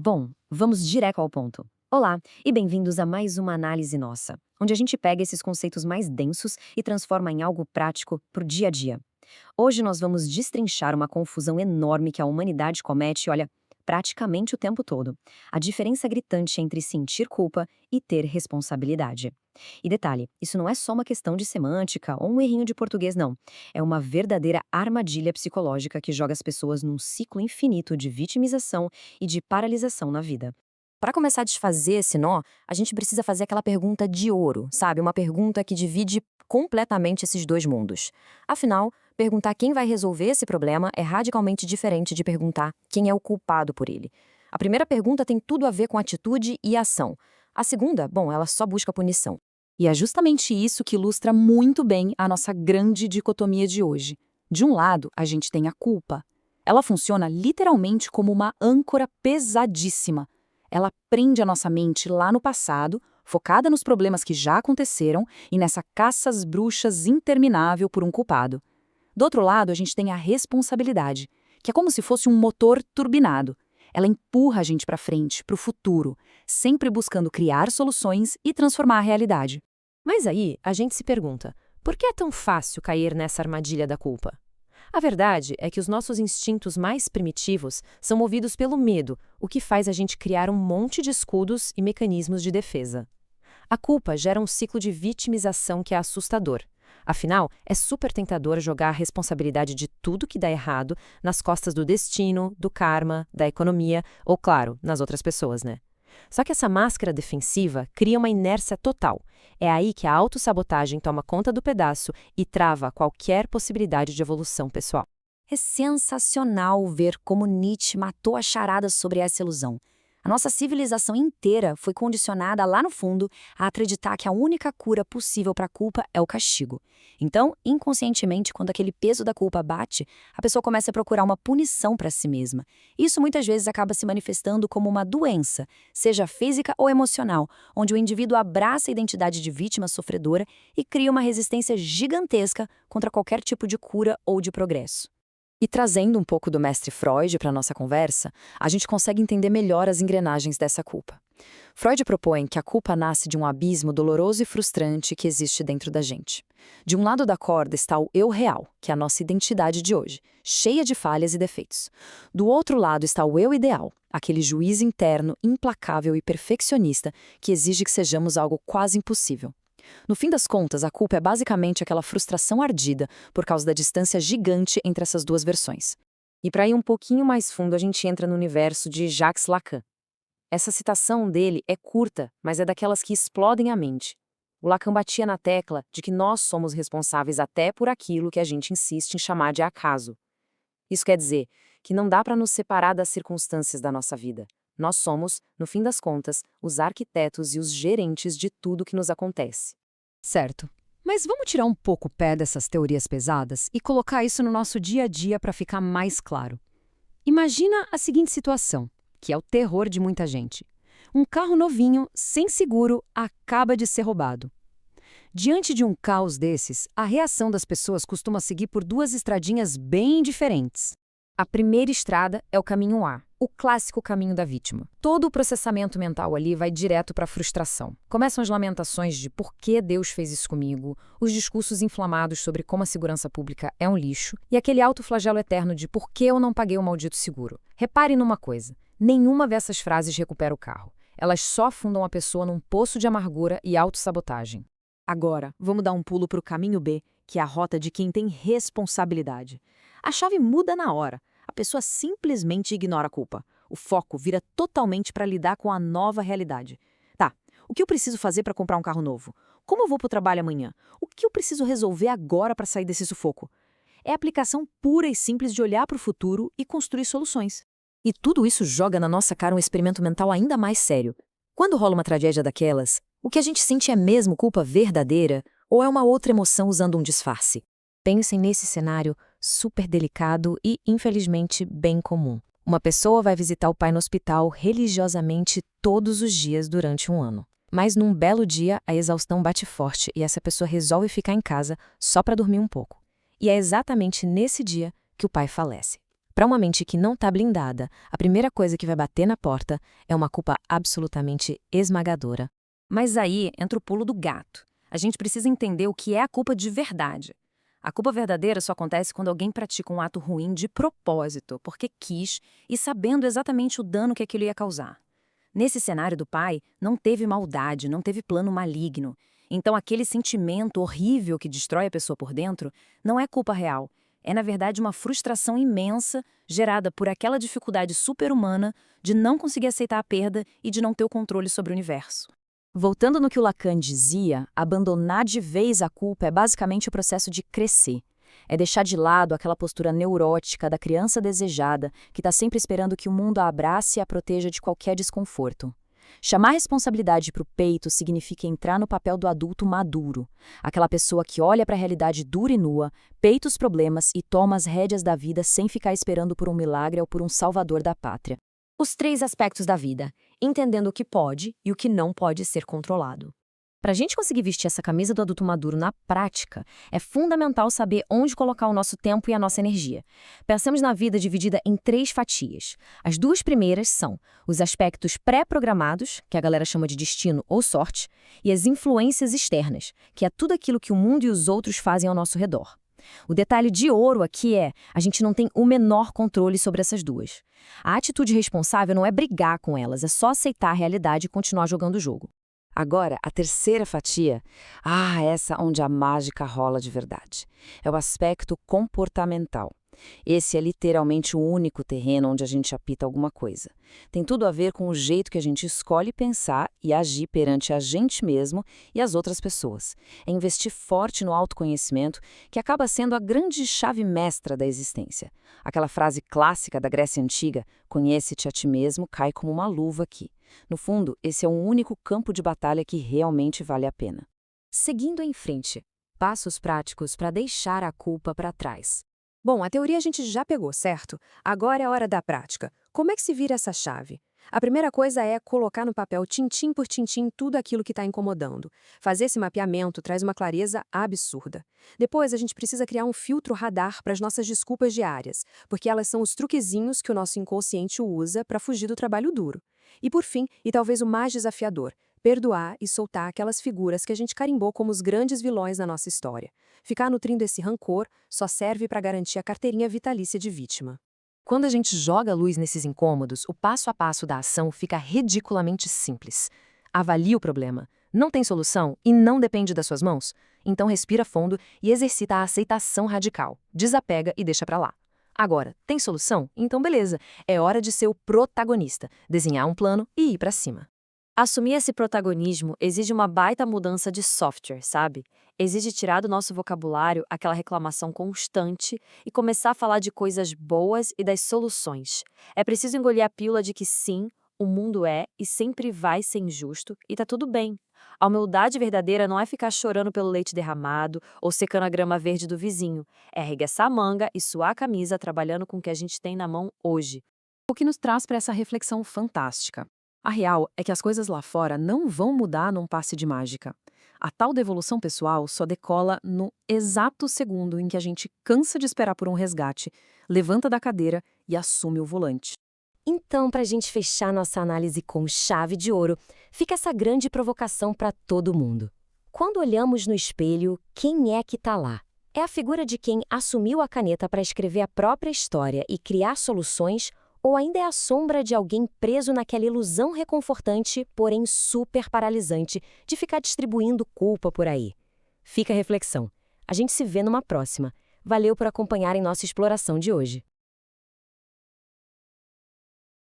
Bom, vamos direto ao ponto. Olá, e bem-vindos a mais uma análise nossa, onde a gente pega esses conceitos mais densos e transforma em algo prático pro dia a dia. Hoje nós vamos destrinchar uma confusão enorme que a humanidade comete, olha, praticamente o tempo todo. A diferença gritante entre sentir culpa e ter responsabilidade. E detalhe, isso não é só uma questão de semântica ou um errinho de português, não. É uma verdadeira armadilha psicológica que joga as pessoas num ciclo infinito de vitimização e de paralisação na vida. Para começar a desfazer esse nó, a gente precisa fazer aquela pergunta de ouro, sabe? Uma pergunta que divide completamente esses dois mundos. Afinal, perguntar quem vai resolver esse problema é radicalmente diferente de perguntar quem é o culpado por ele. A primeira pergunta tem tudo a ver com atitude e ação. A segunda, bom, ela só busca punição. E é justamente isso que ilustra muito bem a nossa grande dicotomia de hoje. De um lado, a gente tem a culpa. Ela funciona literalmente como uma âncora pesadíssima. Ela prende a nossa mente lá no passado, focada nos problemas que já aconteceram e nessa caça às bruxas interminável por um culpado. Do outro lado, a gente tem a responsabilidade, que é como se fosse um motor turbinado. Ela empurra a gente para frente, para o futuro, sempre buscando criar soluções e transformar a realidade. Mas aí a gente se pergunta, por que é tão fácil cair nessa armadilha da culpa? A verdade é que os nossos instintos mais primitivos são movidos pelo medo, o que faz a gente criar um monte de escudos e mecanismos de defesa. A culpa gera um ciclo de vitimização que é assustador. Afinal, é super tentador jogar a responsabilidade de tudo que dá errado nas costas do destino, do karma, da economia ou, claro, nas outras pessoas, né? Só que essa máscara defensiva cria uma inércia total. É aí que a autossabotagem toma conta do pedaço e trava qualquer possibilidade de evolução pessoal. É sensacional ver como Nietzsche matou a charada sobre essa ilusão. A nossa civilização inteira foi condicionada lá no fundo a acreditar que a única cura possível para a culpa é o castigo. Então, inconscientemente, quando aquele peso da culpa bate, a pessoa começa a procurar uma punição para si mesma. Isso muitas vezes acaba se manifestando como uma doença, seja física ou emocional, onde o indivíduo abraça a identidade de vítima sofredora e cria uma resistência gigantesca contra qualquer tipo de cura ou de progresso. E trazendo um pouco do mestre Freud para a nossa conversa, a gente consegue entender melhor as engrenagens dessa culpa. Freud propõe que a culpa nasce de um abismo doloroso e frustrante que existe dentro da gente. De um lado da corda está o eu real, que é a nossa identidade de hoje, cheia de falhas e defeitos. Do outro lado está o eu ideal, aquele juiz interno implacável e perfeccionista que exige que sejamos algo quase impossível. No fim das contas, a culpa é basicamente aquela frustração ardida por causa da distância gigante entre essas duas versões. E para ir um pouquinho mais fundo, a gente entra no universo de Jacques Lacan. Essa citação dele é curta, mas é daquelas que explodem a mente. O Lacan batia na tecla de que nós somos responsáveis até por aquilo que a gente insiste em chamar de acaso. Isso quer dizer que não dá para nos separar das circunstâncias da nossa vida. Nós somos, no fim das contas, os arquitetos e os gerentes de tudo que nos acontece. Certo. Mas vamos tirar um pouco o pé dessas teorias pesadas e colocar isso no nosso dia a dia para ficar mais claro. Imagina a seguinte situação, que é o terror de muita gente. Um carro novinho, sem seguro, acaba de ser roubado. Diante de um caos desses, a reação das pessoas costuma seguir por duas estradinhas bem diferentes. A primeira estrada é o caminho A, o clássico caminho da vítima. Todo o processamento mental ali vai direto para a frustração. Começam as lamentações de por que Deus fez isso comigo, os discursos inflamados sobre como a segurança pública é um lixo e aquele autoflagelo eterno de por que eu não paguei o maldito seguro. Reparem numa coisa, nenhuma dessas frases recupera o carro. Elas só afundam a pessoa num poço de amargura e autossabotagem. Agora, vamos dar um pulo para o caminho B, que é a rota de quem tem responsabilidade. A chave muda na hora. A pessoa simplesmente ignora a culpa. O foco vira totalmente para lidar com a nova realidade. Tá, o que eu preciso fazer para comprar um carro novo? Como eu vou para o trabalho amanhã? O que eu preciso resolver agora para sair desse sufoco? É a aplicação pura e simples de olhar para o futuro e construir soluções. E tudo isso joga na nossa cara um experimento mental ainda mais sério. Quando rola uma tragédia daquelas, o que a gente sente é mesmo culpa verdadeira ou é uma outra emoção usando um disfarce? Pensem nesse cenário super delicado e, infelizmente, bem comum. Uma pessoa vai visitar o pai no hospital religiosamente todos os dias durante um ano. Mas num belo dia, a exaustão bate forte e essa pessoa resolve ficar em casa só para dormir um pouco. E é exatamente nesse dia que o pai falece. Para uma mente que não está blindada, a primeira coisa que vai bater na porta é uma culpa absolutamente esmagadora. Mas aí entra o pulo do gato. A gente precisa entender o que é a culpa de verdade. A culpa verdadeira só acontece quando alguém pratica um ato ruim de propósito, porque quis e sabendo exatamente o dano que aquilo ia causar. Nesse cenário do pai, não teve maldade, não teve plano maligno. Então aquele sentimento horrível que destrói a pessoa por dentro não é culpa real. É, na verdade, uma frustração imensa gerada por aquela dificuldade super-humana de não conseguir aceitar a perda e de não ter o controle sobre o universo. Voltando no que o Lacan dizia, abandonar de vez a culpa é basicamente o processo de crescer. É deixar de lado aquela postura neurótica da criança desejada que está sempre esperando que o mundo a abrace e a proteja de qualquer desconforto. Chamar responsabilidade para o peito significa entrar no papel do adulto maduro, aquela pessoa que olha para a realidade dura e nua, peita os problemas e toma as rédeas da vida sem ficar esperando por um milagre ou por um salvador da pátria. Os 3 aspectos da vida, entendendo o que pode e o que não pode ser controlado. Para a gente conseguir vestir essa camisa do adulto maduro na prática, é fundamental saber onde colocar o nosso tempo e a nossa energia. Pensamos na vida dividida em 3 fatias. As 2 primeiras são os aspectos pré-programados, que a galera chama de destino ou sorte, e as influências externas, que é tudo aquilo que o mundo e os outros fazem ao nosso redor. O detalhe de ouro aqui é, a gente não tem o menor controle sobre essas 2. A atitude responsável não é brigar com elas, é só aceitar a realidade e continuar jogando o jogo. Agora, a terceira fatia, essa onde a mágica rola de verdade. É o aspecto comportamental. Esse é literalmente o único terreno onde a gente apita alguma coisa. Tem tudo a ver com o jeito que a gente escolhe pensar e agir perante a gente mesmo e as outras pessoas. É investir forte no autoconhecimento, que acaba sendo a grande chave mestra da existência. Aquela frase clássica da Grécia Antiga, conhece-te a ti mesmo, cai como uma luva aqui. No fundo, esse é o único campo de batalha que realmente vale a pena. Seguindo em frente, passos práticos para deixar a culpa para trás. Bom, a teoria a gente já pegou, certo? Agora é a hora da prática. Como é que se vira essa chave? A primeira coisa é colocar no papel tintim por tintim tudo aquilo que está incomodando. Fazer esse mapeamento traz uma clareza absurda. Depois, a gente precisa criar um filtro radar para as nossas desculpas diárias, porque elas são os truquezinhos que o nosso inconsciente usa para fugir do trabalho duro. E por fim, e talvez o mais desafiador, perdoar e soltar aquelas figuras que a gente carimbou como os grandes vilões na nossa história. Ficar nutrindo esse rancor só serve para garantir a carteirinha vitalícia de vítima. Quando a gente joga a luz nesses incômodos, o passo a passo da ação fica ridiculamente simples. Avalie o problema. Não tem solução e não depende das suas mãos? Então respira fundo e exercita a aceitação radical. Desapega e deixa para lá. Agora, tem solução? Então beleza, é hora de ser o protagonista, desenhar um plano e ir para cima. Assumir esse protagonismo exige uma baita mudança de software, sabe? Exige tirar do nosso vocabulário aquela reclamação constante e começar a falar de coisas boas e das soluções. É preciso engolir a pílula de que sim, o mundo é e sempre vai ser injusto e tá tudo bem. A humildade verdadeira não é ficar chorando pelo leite derramado ou secando a grama verde do vizinho. É arregaçar a manga e suar a camisa trabalhando com o que a gente tem na mão hoje. O que nos traz para essa reflexão fantástica. A real é que as coisas lá fora não vão mudar num passe de mágica. A tal devolução pessoal só decola no exato segundo em que a gente cansa de esperar por um resgate, levanta da cadeira e assume o volante. Então, para a gente fechar nossa análise com chave de ouro, fica essa grande provocação para todo mundo. Quando olhamos no espelho, quem é que está lá? É a figura de quem assumiu a caneta para escrever a própria história e criar soluções, ou ainda é a sombra de alguém preso naquela ilusão reconfortante, porém super paralisante, de ficar distribuindo culpa por aí? Fica a reflexão. A gente se vê numa próxima. Valeu por acompanharem nossa exploração de hoje.